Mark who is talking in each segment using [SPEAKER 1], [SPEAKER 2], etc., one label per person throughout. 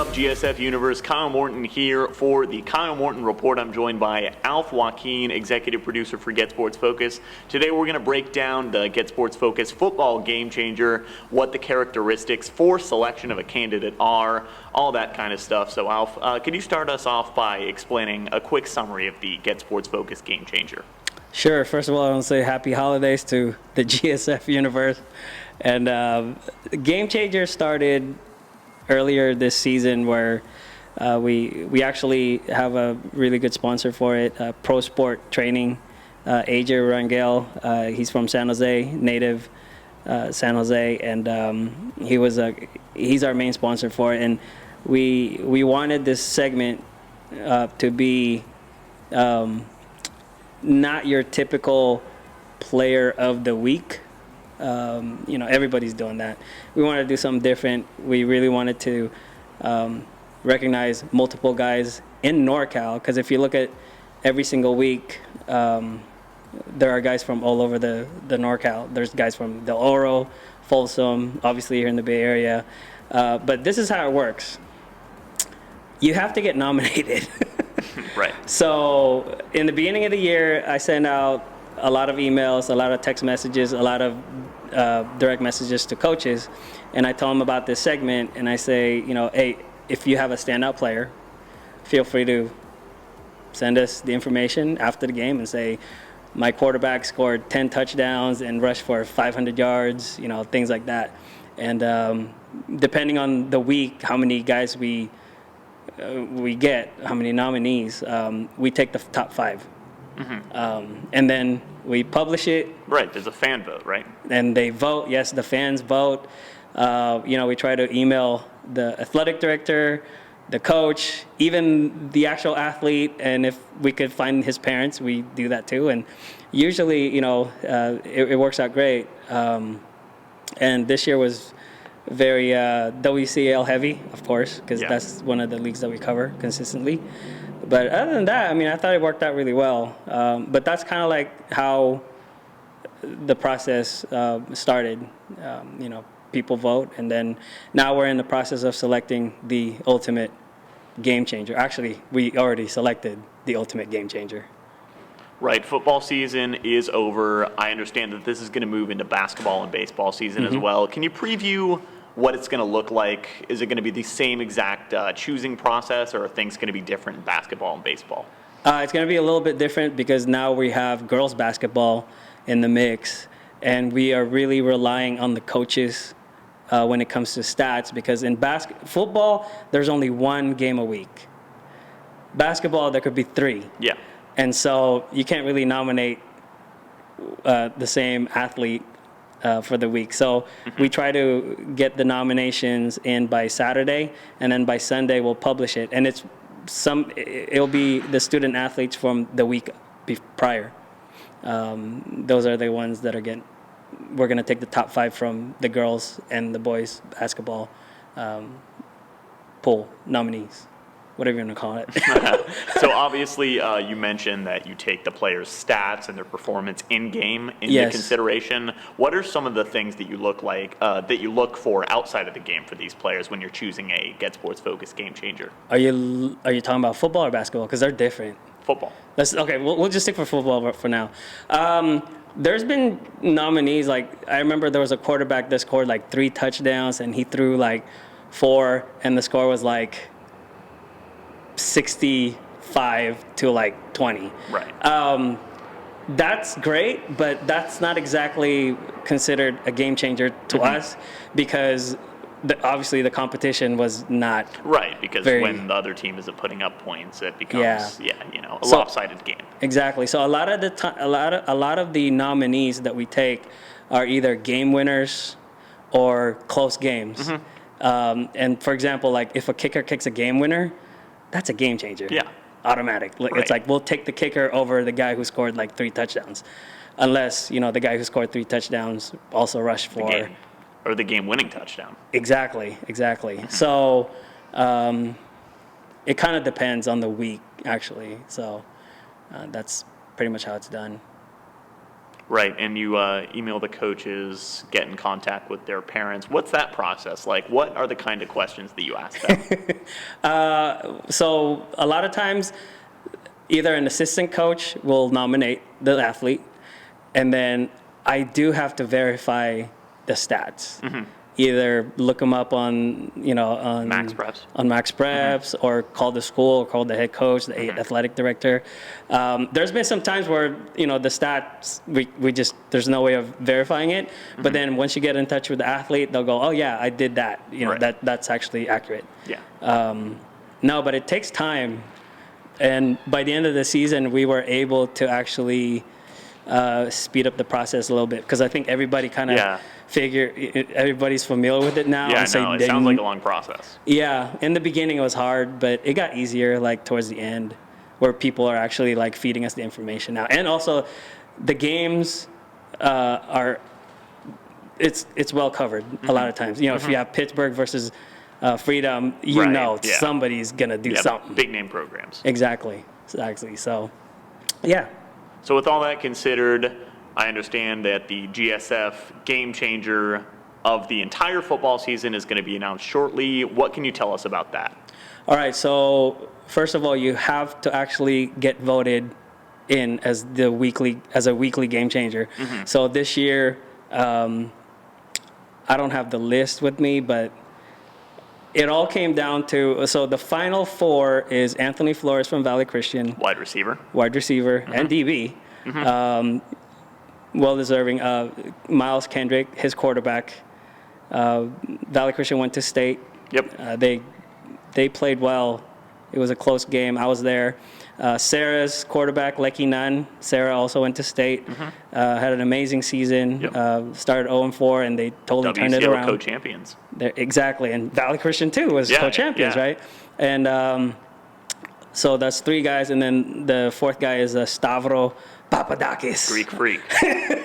[SPEAKER 1] up, GSF Universe? Kyle Moreton here for the Kyle Moreton Report. I'm joined by Alf Joaquin, executive producer for GetSportsFocus. Today we're going to break down the GetSportsFocus football game changer, what the characteristics for selection of a candidate are, all that kind of stuff. So Alf, could you start us off by explaining a quick summary of the GetSportsFocus game changer?
[SPEAKER 2] Sure. First of all, I want to say happy holidays to the GSF Universe. And Game Changer started earlier this season where we actually have a really good sponsor for it, Pro Sport Training, AJ Rangel. He's from San Jose, native San Jose, and he's our main sponsor for it. And we wanted this segment to be not your typical player of the week. Everybody's doing that. We wanted to do something different. We really wanted to recognize multiple guys in NorCal, because if you look at every single week, there are guys from all over the NorCal. There's guys from Del Oro, Folsom, obviously here in the Bay Area. But this is how it works. You have to get nominated.
[SPEAKER 1] Right.
[SPEAKER 2] So in the beginning of the year, I sent out a lot of emails, a lot of text messages, a lot of direct messages to coaches, and I tell them about this segment, and I say, hey, if you have a standout player, feel free to send us the information after the game and say, my quarterback scored 10 touchdowns and rushed for 500 yards, things like that. And depending on the week, how many guys we get, how many nominees, we take the top 5. Mm-hmm. And then we publish it.
[SPEAKER 1] Right, there's a fan vote, right?
[SPEAKER 2] And they vote. Yes, the fans vote. We try to email the athletic director, the coach, even the actual athlete, and if we could find his parents, we do that too. And usually, it works out great. And this year was very WCL heavy, of course, because that's one of the leagues that we cover consistently. But other than that, I thought it worked out really well. But that's kind of like how the process started. People vote, and then now we're in the process of selecting the ultimate game changer. Actually, we already selected the ultimate game changer.
[SPEAKER 1] Right, football season is over. I understand that this is going to move into basketball and baseball season as well. Can you preview what it's going to look like? Is it going to be the same exact choosing process, or are things going to be different in basketball and baseball?
[SPEAKER 2] It's going to be a little bit different because now we have girls basketball in the mix, and we are really relying on the coaches when it comes to stats, because in football, there's only one game a week. Basketball, there could be 3.
[SPEAKER 1] Yeah.
[SPEAKER 2] And so you can't really nominate the same athlete for the week. So we try to get the nominations in by Saturday, and then by Sunday we'll publish it. And it'll be the student athletes from the week prior. Those are the ones that we're going to take the top 5 from the girls and the boys basketball pool nominees, whatever you want to call it.
[SPEAKER 1] So obviously, you mentioned that you take the players' stats and their performance in game into consideration. What are some of the things that you look for outside of the game for these players when you're choosing a GetSportsFocus game changer?
[SPEAKER 2] Are you talking about football or basketball? Because they're different.
[SPEAKER 1] Football.
[SPEAKER 2] Okay. We'll just stick for football for now. There's been nominees, like I remember there was a quarterback that scored like 3 touchdowns, and he threw like 4, and the score was like 65 to like 20.
[SPEAKER 1] Right.
[SPEAKER 2] That's great, but that's not exactly considered a game changer to us, because obviously the competition was not
[SPEAKER 1] right, because when the other team isn't putting up points, it becomes a lopsided game.
[SPEAKER 2] Exactly. So a lot of the nominees that we take are either game winners or close games. And for example, like if a kicker kicks a game winner, that's a game changer.
[SPEAKER 1] Yeah.
[SPEAKER 2] Automatic.
[SPEAKER 1] Right.
[SPEAKER 2] It's like we'll take the kicker over the guy who scored like 3 touchdowns, unless the guy who scored 3 touchdowns also rushed for
[SPEAKER 1] the game-winning touchdown.
[SPEAKER 2] Exactly. So it kind of depends on the week, actually. So that's pretty much how it's done.
[SPEAKER 1] Right, and you email the coaches, get in contact with their parents. What's that process like? What are the kind of questions that you ask them?
[SPEAKER 2] So a lot of times, either an assistant coach will nominate the athlete, and then I do have to verify the stats. Either look them up on
[SPEAKER 1] Max Preps.
[SPEAKER 2] on Max Preps, or call the school, or call the head coach, the athletic director. There's been some times where the stats we just there's no way of verifying it. But then once you get in touch with the athlete, they'll go, oh yeah, I did that.
[SPEAKER 1] Right.
[SPEAKER 2] That's actually accurate.
[SPEAKER 1] Yeah.
[SPEAKER 2] No, but it takes time. And by the end of the season, we were able to actually speed up the process a little bit, because I think everybody kind of everybody's familiar with it now.
[SPEAKER 1] Yeah,
[SPEAKER 2] and so
[SPEAKER 1] no, it sounds like a long process.
[SPEAKER 2] Yeah, in the beginning it was hard, but it got easier like towards the end, where people are actually like feeding us the information now. And also, the games it's well covered a lot of times. If you have Pittsburgh versus Freedom, somebody's gonna do something.
[SPEAKER 1] Big name programs.
[SPEAKER 2] Exactly. So, yeah.
[SPEAKER 1] So with all that considered, I understand that the GSF game changer of the entire football season is going to be announced shortly. What can you tell us about that?
[SPEAKER 2] All right. So first of all, you have to actually get voted in as a weekly game changer. So this year, I don't have the list with me, but it all came down to, so the final four is Anthony Flores from Valley Christian.
[SPEAKER 1] Wide receiver.
[SPEAKER 2] And DB. Well-deserving. Miles Kendrick, his quarterback. Valley Christian went to state.
[SPEAKER 1] Yep.
[SPEAKER 2] They played well. It was a close game. I was there. Sarah's quarterback, Lecky Nunn. Sarah also went to state. Had an amazing season. Started 0-4, and they totally turned it around.
[SPEAKER 1] Co-champions.
[SPEAKER 2] Exactly. And Valley Christian, too, was co-champions, right? And so that's three guys. And then the fourth guy is Stavro Papadakis.
[SPEAKER 1] Greek freak.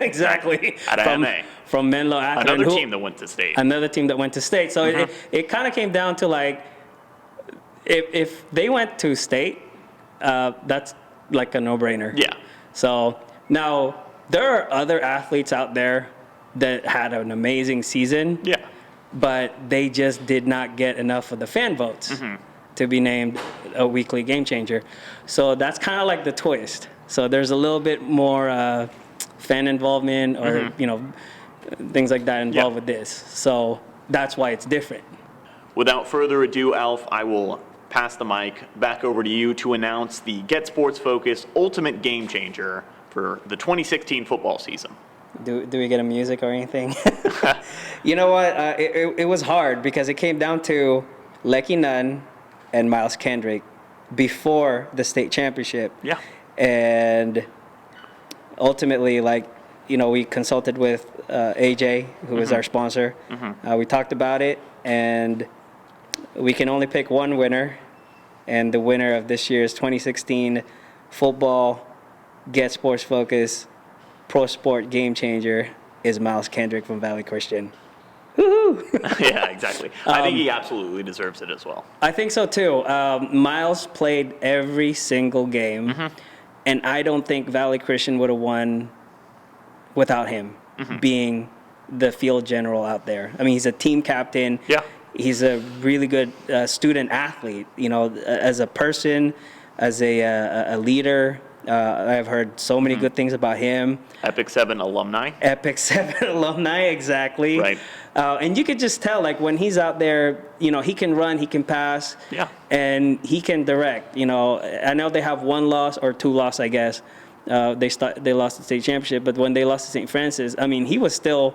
[SPEAKER 2] Exactly.
[SPEAKER 1] At MA.
[SPEAKER 2] From Menlo Akron.
[SPEAKER 1] Another team that went to state.
[SPEAKER 2] So it kind of came down to, like, if they went to state, that's like a no-brainer.
[SPEAKER 1] Yeah.
[SPEAKER 2] So now there are other athletes out there that had an amazing season.
[SPEAKER 1] Yeah.
[SPEAKER 2] But they just did not get enough of the fan votes to be named a weekly game changer. So that's kind of like the twist. So there's a little bit more fan involvement or things like that involved with this. So that's why it's different.
[SPEAKER 1] Without further ado, Alf, I will pass the mic back over to you to announce the GetSportsFocus Ultimate Game Changer for the 2016 football season.
[SPEAKER 2] Do we get a music or anything? You know what? It was hard because it came down to Lecky Nunn and Miles Kendrick before the state championship.
[SPEAKER 1] Yeah.
[SPEAKER 2] And ultimately, we consulted with AJ, who is our sponsor. We talked about it, and we can only pick one winner. And the winner of this year's 2016 football GetSportsFocus Pro Sport Game Changer is Miles Kendrick from Valley Christian. Woohoo!
[SPEAKER 1] Yeah, exactly. I think he absolutely deserves it as well.
[SPEAKER 2] I think so too. Miles played every single game, and I don't think Valley Christian would have won without him being the field general out there. I mean, he's a team captain.
[SPEAKER 1] Yeah.
[SPEAKER 2] He's a really good student athlete. As a person, as a leader. I've heard so many good things about him.
[SPEAKER 1] Epic 7 alumni.
[SPEAKER 2] Exactly.
[SPEAKER 1] Right.
[SPEAKER 2] And you could just tell, when he's out there, he can run, he can pass, and he can direct. I know they have one loss or two loss, I guess. They lost the state championship, but when they lost to St. Francis, I mean, he was still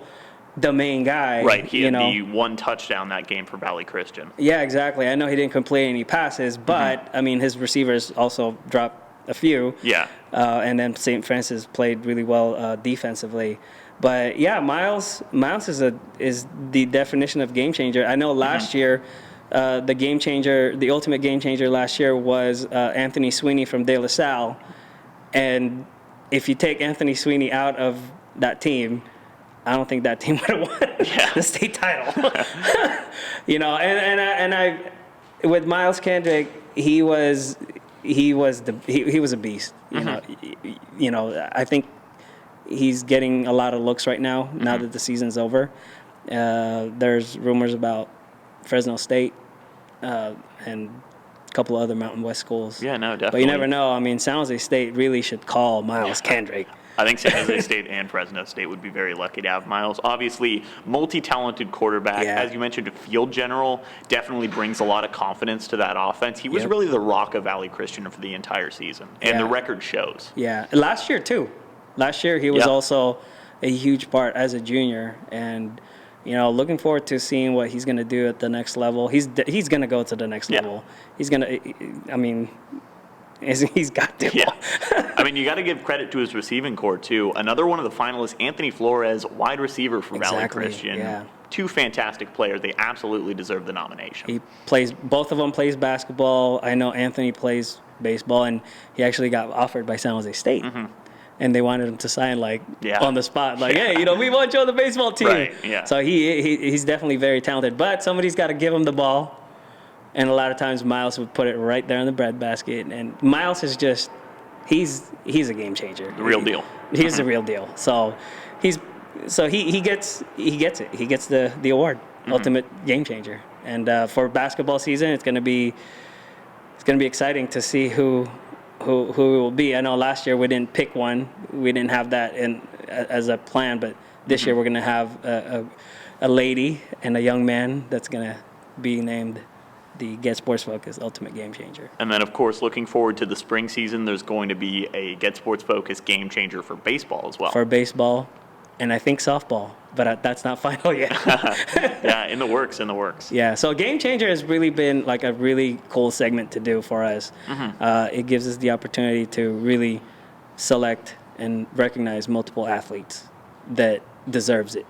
[SPEAKER 2] the main guy.
[SPEAKER 1] Right. He had the one touchdown that game for Valley Christian.
[SPEAKER 2] Yeah, exactly. I know he didn't complete any passes, but I mean, his receivers also dropped a few.
[SPEAKER 1] Yeah.
[SPEAKER 2] And then St. Francis played really well defensively. But yeah, Miles is the definition of game changer. I know last year, the ultimate game changer last year was Anthony Sweeney from De La Salle. And if you take Anthony Sweeney out of that team, I don't think that team would have won the state title. And I with Miles Kendrick, he was a beast. I think he's getting a lot of looks right now, now that the season's over. There's rumors about Fresno State and a couple of other Mountain West schools.
[SPEAKER 1] Yeah, no, definitely.
[SPEAKER 2] But you never know. I mean, San Jose State really should call Miles Kendrick.
[SPEAKER 1] I think San Jose State and Fresno State would be very lucky to have Miles. Obviously, multi-talented quarterback.
[SPEAKER 2] Yeah.
[SPEAKER 1] As you mentioned, a field general definitely brings a lot of confidence to that offense. He was really the rock of Valley Christian for the entire season, and the record shows.
[SPEAKER 2] Yeah, last year too. Last year he was also a huge part as a junior, and looking forward to seeing what he's going to do at the next level. He's going to go to the next level. He's going to. I mean. He's got to.
[SPEAKER 1] Yeah. I mean, you got to give credit to his receiving core, too. Another one of the finalists, Anthony Flores, wide receiver for Valley Christian.
[SPEAKER 2] Yeah.
[SPEAKER 1] Two fantastic players. They absolutely deserve the nomination.
[SPEAKER 2] Both of them plays basketball. I know Anthony plays baseball, and he actually got offered by San Jose State. And they wanted him to sign on the spot, hey, we want you on the baseball team.
[SPEAKER 1] Right, yeah.
[SPEAKER 2] So he's definitely very talented, but somebody's got to give him the ball. And a lot of times Miles would put it right there in the breadbasket. And Miles is just, he's a game changer.
[SPEAKER 1] The real deal.
[SPEAKER 2] He's the real deal. So he gets it. He gets the award, ultimate game changer. And for basketball season, it's gonna be exciting to see who it will be. I know last year we didn't pick one. We didn't have that as a plan, but this year we're gonna have a lady and a young man that's gonna be named the GetSportsFocus Ultimate Game Changer.
[SPEAKER 1] And then, of course, looking forward to the spring season, there's going to be a GetSportsFocus Game Changer for baseball as well.
[SPEAKER 2] For baseball, and I think softball, but that's not final yet.
[SPEAKER 1] Yeah, in the works.
[SPEAKER 2] Yeah, so Game Changer has really been a really cool segment to do for us. It gives us the opportunity to really select and recognize multiple athletes that deserves it,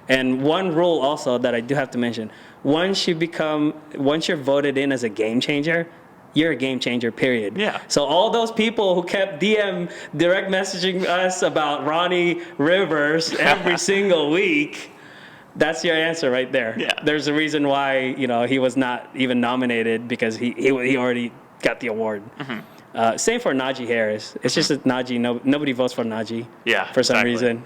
[SPEAKER 2] And one rule also that I do have to mention, once you're voted in as a game changer, you're a game changer, period.
[SPEAKER 1] Yeah.
[SPEAKER 2] So all those people who kept direct messaging us about Ronnie Rivers every single week, that's your answer right there.
[SPEAKER 1] Yeah.
[SPEAKER 2] There's a reason why, he was not even nominated, because he already got the award. Same for Najee Harris. It's just that Najee, nobody votes for Najee for some reason.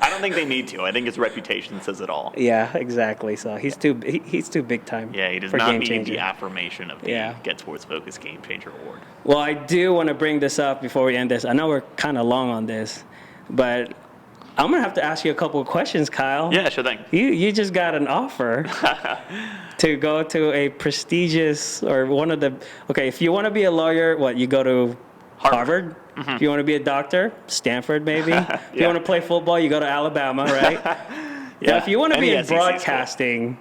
[SPEAKER 1] I don't think they need to. I think his reputation says it all.
[SPEAKER 2] Yeah, exactly. So he's too big time.
[SPEAKER 1] Yeah, he does not need the affirmation of the GetSportsFocus Game Changer Award.
[SPEAKER 2] Well, I do want to bring this up before we end this. I know we're kind of long on this, but I'm going to have to ask you a couple of questions, Kyle.
[SPEAKER 1] Yeah, sure thing.
[SPEAKER 2] You just got an offer to go to a prestigious, or one of the, if you want to be a lawyer, you go to Harvard? If you want to be a doctor, Stanford maybe. If you want to play football, you go to Alabama, right? But if you want to be in broadcasting,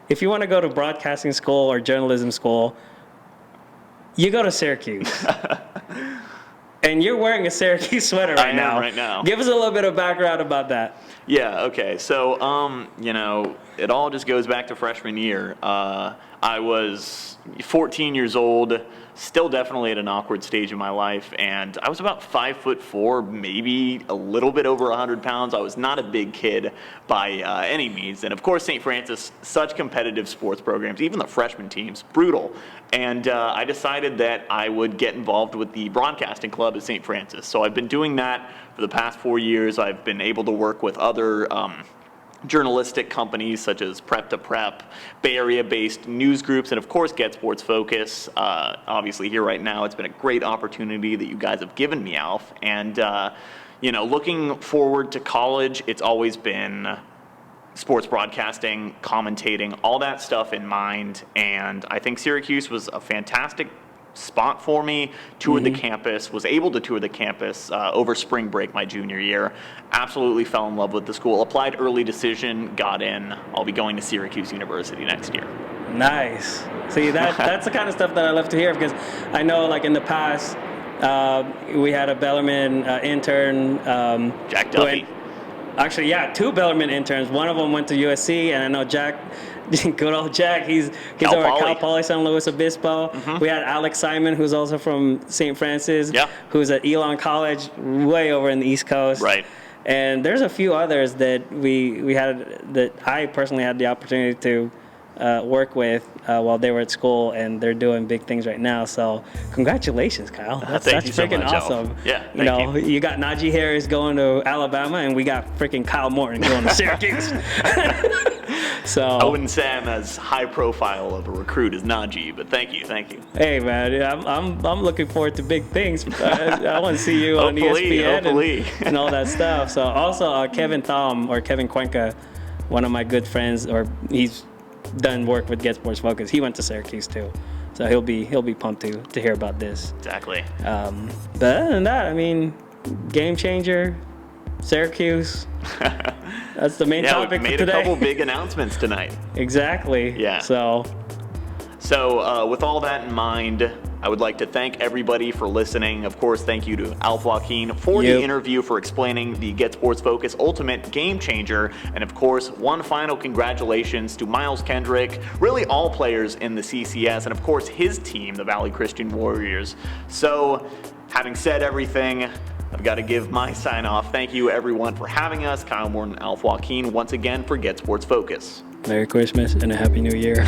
[SPEAKER 2] if you want to go to broadcasting school or journalism school, you go to Syracuse. And you're wearing a Syracuse sweater right now. Give us a little bit of background about that.
[SPEAKER 1] Yeah, okay. So, it all just goes back to freshman year. I was 14 years old, still definitely at an awkward stage in my life, and I was about 5'4", maybe a little bit over 100 pounds. I was not a big kid by any means. And of course, St. Francis, such competitive sports programs, even the freshman teams, brutal. And I decided that I would get involved with the broadcasting club at St. Francis. So I've been doing that for the past 4 years. I've been able to work with other journalistic companies such as Prep to Prep, Bay Area-based news groups, and of course GetSportsFocus. Obviously here right now, it's been a great opportunity that you guys have given me, Alf. And looking forward to college, it's always been sports broadcasting, commentating, all that stuff in mind. And I think Syracuse was a fantastic spot for me. Toured the campus, was able to tour the campus over spring break my junior year. Absolutely fell in love with the school. Applied early decision, got in. I'll be going to Syracuse University next year.
[SPEAKER 2] Nice. See, that's the kind of stuff that I love to hear, because I know, in the past, we had a Bellarmine intern.
[SPEAKER 1] Jack Duffy.
[SPEAKER 2] Actually, yeah, 2 Bellarmine interns. One of them went to USC, and I know Jack, good old Jack, he's over at Cal Poly San Luis Obispo. We had Alex Simon, who's also from St. Francis, who's at Elon College, way over in the East Coast.
[SPEAKER 1] Right.
[SPEAKER 2] And there's a few others that we had, that I personally had the opportunity to work with while they were at school, and they're doing big things right now. So congratulations, Kyle. That's
[SPEAKER 1] you so
[SPEAKER 2] freaking
[SPEAKER 1] much, Alf.
[SPEAKER 2] awesome.
[SPEAKER 1] Yeah,
[SPEAKER 2] you know, you got Najee Harris going to Alabama, and we got freaking Kyle Morton going to Syracuse. So
[SPEAKER 1] I wouldn't say I'm as high profile of a recruit as Najee, but thank you.
[SPEAKER 2] Hey man, I'm looking forward to big things. I want to see you on ESPN and all that stuff. So also Kevin Cuenca, one of my good friends, or he's done work with GetSportsFocus. He went to Syracuse too, so he'll be pumped to hear about this.
[SPEAKER 1] Exactly.
[SPEAKER 2] But other than that, I mean, game changer, Syracuse. That's the main topic
[SPEAKER 1] we made
[SPEAKER 2] for today.
[SPEAKER 1] a couple big announcements tonight.
[SPEAKER 2] Exactly.
[SPEAKER 1] Yeah.
[SPEAKER 2] So
[SPEAKER 1] with all that in mind, I would like to thank everybody for listening. Of course, thank you to Alf Joaquin for the interview, for explaining the GetSportsFocus Ultimate Game Changer. And of course, one final congratulations to Miles Kendrick, really all players in the CCS, and of course his team, the Valley Christian Warriors. So, having said everything, I've got to give my sign off. Thank you everyone for having us. Kyle Morton, Alf Joaquin, once again for GetSportsFocus.
[SPEAKER 2] Merry Christmas and a Happy New Year.